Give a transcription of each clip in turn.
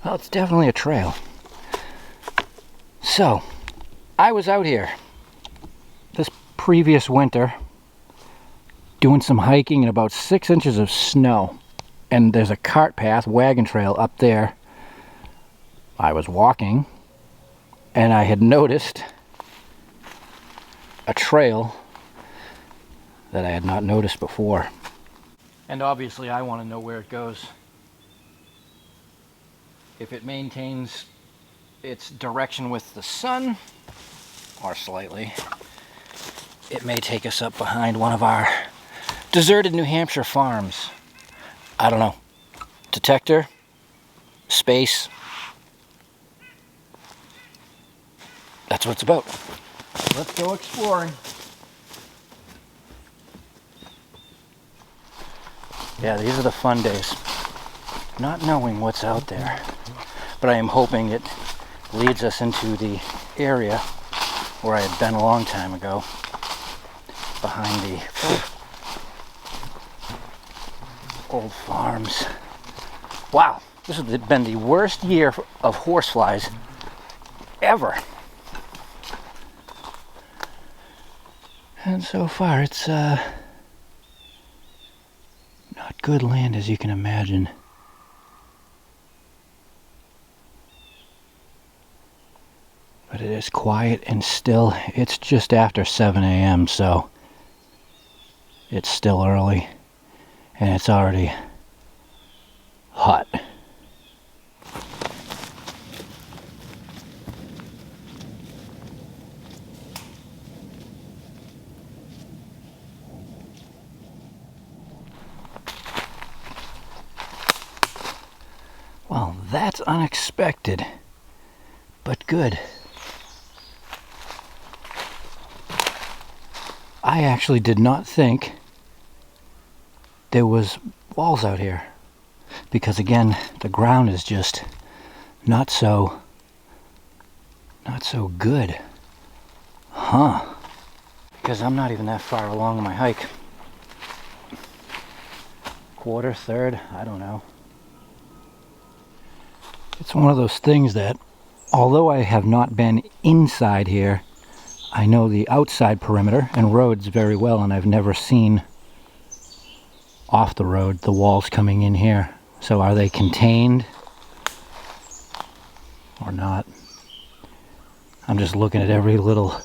Well, it's definitely a trail. So, I was out here this previous winter doing some hiking in about 6 inches of snow. And there's a cart path, wagon trail up there. I was walking and I had noticed a trail that I had not noticed before. And obviously I want to know where it goes. If it maintains its direction with the sun, or slightly, it may take us up behind one of our deserted New Hampshire farms. I don't know. Detector, space. That's what it's about. Let's go exploring. Yeah, these are the fun days. Not knowing what's out there. But I am hoping it leads us into the area where I had been a long time ago. Behind the old farms. Wow, this has been the worst year of horseflies ever. And so far it's not good land, as you can imagine. But it is quiet and still. It's just after 7 a.m. so it's still early and it's already hot. Well, that's unexpected, but good. I actually did not think there was walls out here, because again, the ground is just not so good. Huh. Because I'm not even that far along in my hike. Quarter, third, I don't know. It's one of those things that, although I have not been inside here, I know the outside perimeter and roads very well, and I've never seen off the road the walls coming in here. So are they contained or not? I'm just looking at every little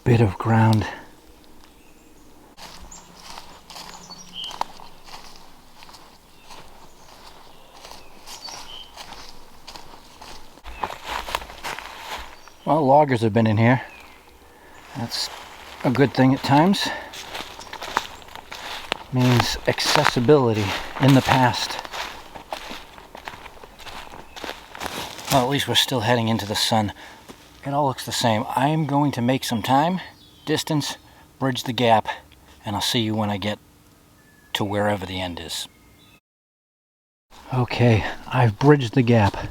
bit of ground. Well, loggers have been in here. That's a good thing at times. Means accessibility in the past. Well, at least we're still heading into the sun. It all looks the same. I am going to make some time, distance, bridge the gap, and I'll see you when I get to wherever the end is. Okay, I've bridged the gap.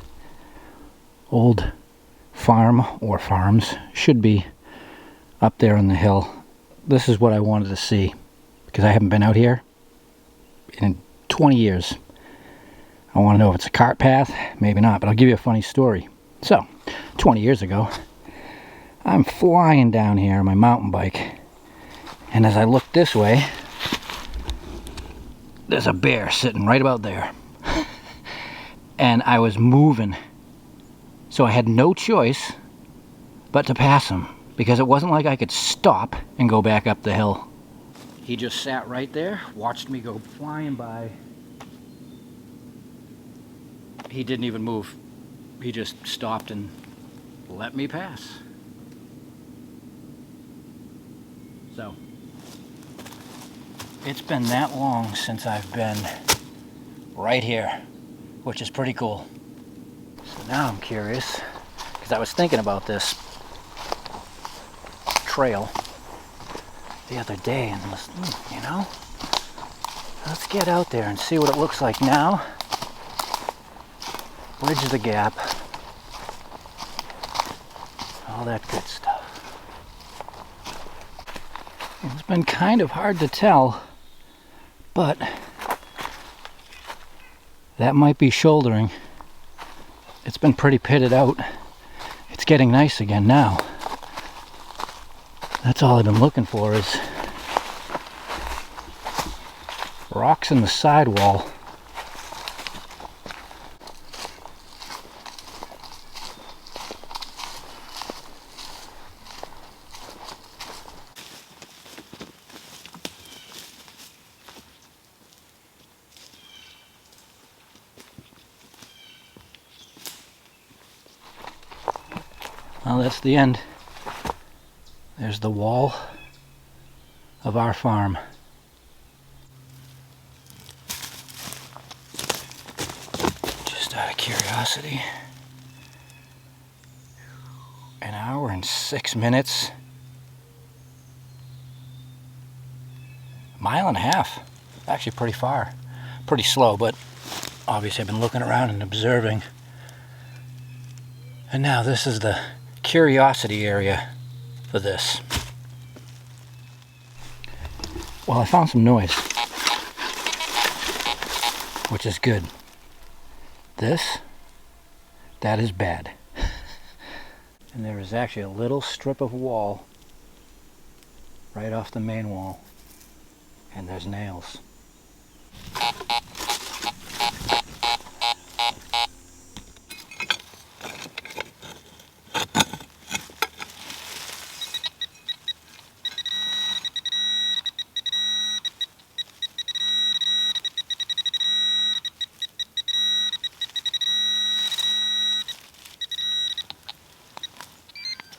Old farm or farms should be up there on the hill. This is what I wanted to see, because I haven't been out here in 20 years. I want to know if it's a cart path, maybe not, but I'll give you a funny story. So, 20 years ago, I'm flying down here on my mountain bike, and as I look this way, there's a bear sitting right about there. And I was moving, so I had no choice but to pass him, because it wasn't like I could stop and go back up the hill. He just sat right there, watched me go flying by. He didn't even move. He just stopped and let me pass. So, it's been that long since I've been right here, which is pretty cool. So now I'm curious, because I was thinking about this trail the other day and was, you know, let's get out there and see what it looks like now. Bridge the gap, all that good stuff. It's been kind of hard to tell, but that might be shouldering It's been pretty pitted out. It's getting nice again now. That's all I've been looking for is rocks in the sidewall. Well, that's the end. There's the wall of our farm. Just out of curiosity, an hour and 6 minutes. Mile and a half. Actually pretty far. Pretty slow, but obviously I've been looking around and observing. And now this is the curiosity area for this. Well, I found some noise, which is good. That is bad. And there is actually a little strip of wall right off the main wall, and there's nails.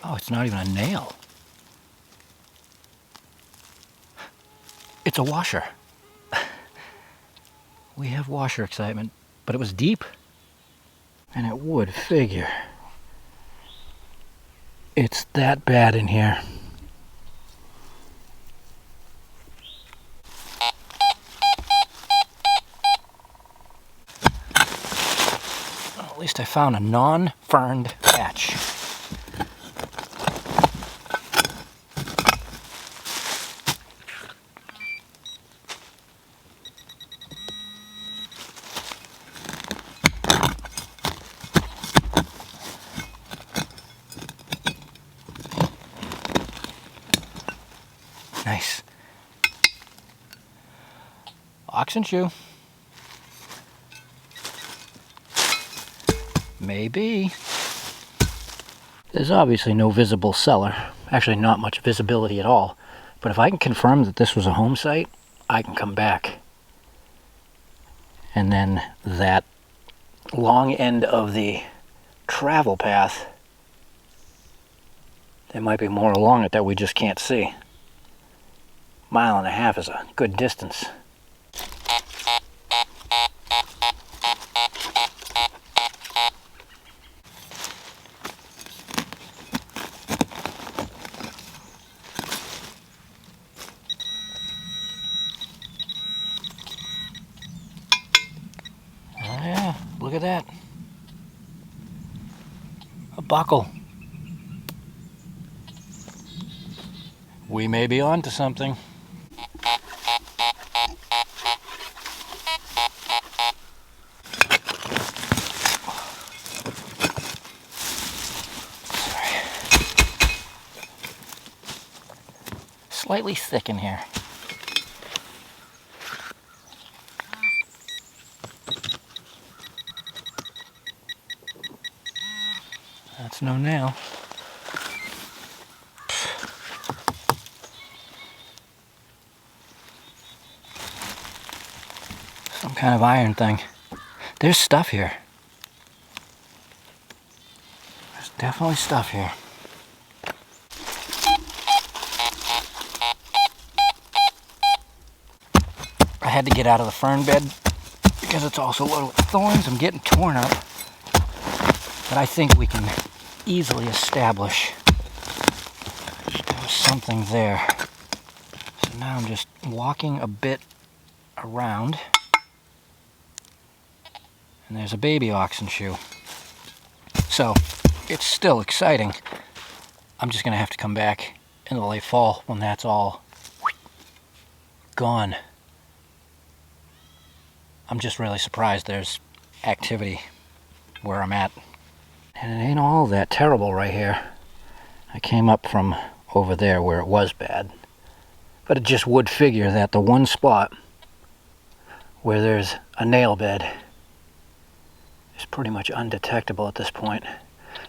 Oh, it's not even a nail. It's a washer. We have washer excitement, but it was deep. And it would figure. It's that bad in here. Well, at least I found a non-ferned patch. Nice. Oxen shoe. Maybe. There's obviously no visible cellar. Actually, not much visibility at all. But if I can confirm that this was a home site, I can come back. And then that long end of the travel path, there might be more along it that we just can't see. Mile and a half is a good distance. Oh yeah, look at that. A buckle. We may be on to something. Slightly thick in here. That's no nail. Some kind of iron thing. There's stuff here. There's definitely stuff here. I had to get out of the fern bed because it's also loaded with thorns. I'm getting torn up. But I think we can easily establish there was something there. So now I'm just walking a bit around. And there's a baby oxen shoe. So it's still exciting. I'm just going to have to come back in the late fall when that's all gone. I'm just really surprised there's activity where I'm at. And it ain't all that terrible right here. I came up from over there where it was bad. But it just would figure that the one spot where there's a nail bed is pretty much undetectable at this point.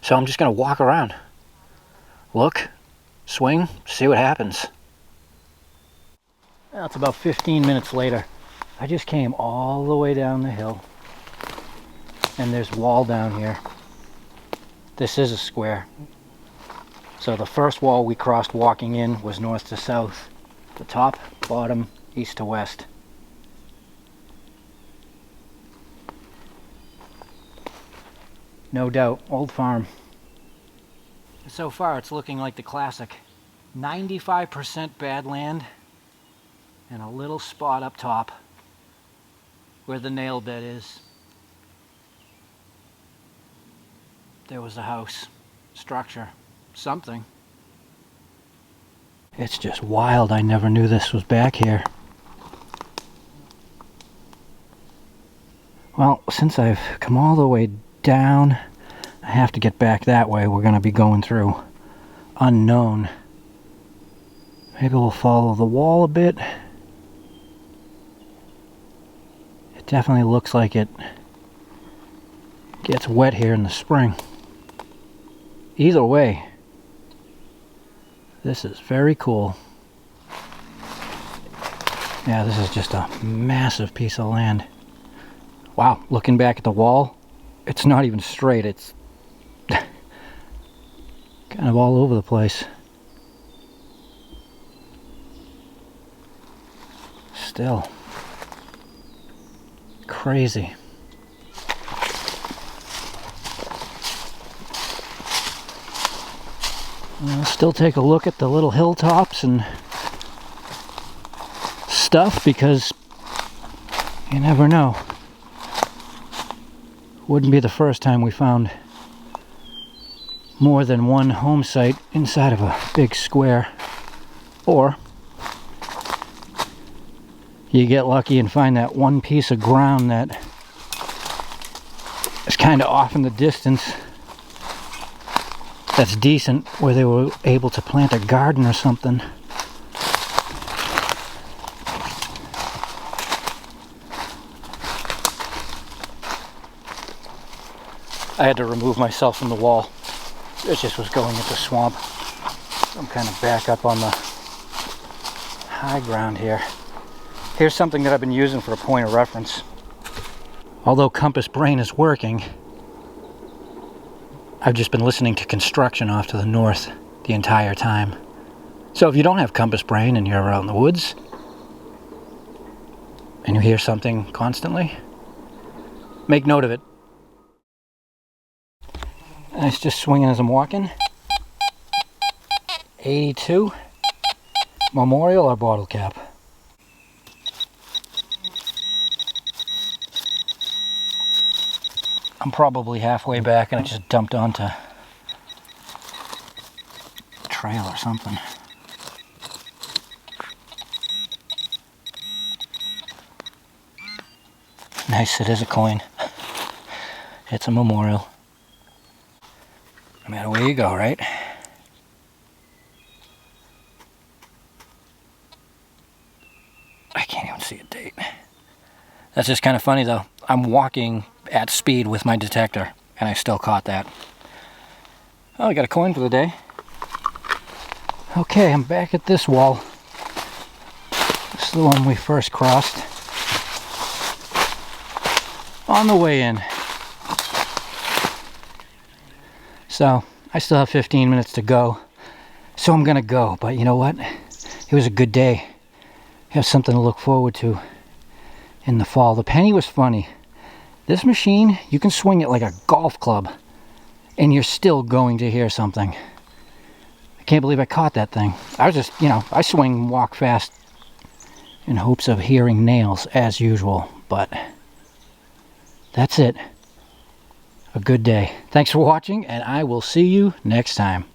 So I'm just going to walk around, look, swing, see what happens. Well, it's about 15 minutes later. I just came all the way down the hill, and there's wall down here. This is a square. So the first wall we crossed walking in was north to south. The top, bottom, east to west. No doubt, old farm. So far it's looking like the classic 95% bad land and a little spot up top where the nail bed is. There was a house, structure, something. It's just wild. I never knew this was back here. Well, since I've come all the way down, I have to get back that way. We're going to be going through unknown. Maybe we'll follow the wall a bit. It definitely looks like it gets wet here in the spring. Either way, this is very cool. Yeah, this is just a massive piece of land. Wow, looking back at the wall, it's not even straight. It's kind of all over the place. Still crazy. I'll still take a look at the little hilltops and stuff because you never know. Wouldn't be the first time we found more than one home site inside of a big square. Or you get lucky and find that one piece of ground that is kind of off in the distance that's decent, where they were able to plant a garden or something. I had to remove myself from the wall. It just was going into swamp. So I'm kind of back up on the high ground here. Here's something that I've been using for a point of reference. Although Compass Brain is working, I've just been listening to construction off to the north the entire time. So if you don't have Compass Brain and you're out in the woods and you hear something constantly, make note of it. And it's just swinging as I'm walking. 82 Memorial or bottle cap. I'm probably halfway back and I just dumped onto a trail or something. Nice, it is a coin. It's a memorial. No matter where you go, right? I can't even see a date. That's just kind of funny though. I'm walking at speed with my detector and I still caught that. Oh, I got a coin for the day. Okay, I'm back at this wall. This is the one we first crossed on the way in. So I still have 15 minutes to go, so I'm gonna go. But you know what? It was a good day. Have something to look forward to in the fall. The penny was funny. This machine, you can swing it like a golf club and you're still going to hear something. I can't believe I caught that thing. I was just, I swing and walk fast in hopes of hearing nails as usual, but that's it. A good day. Thanks for watching, and I will see you next time.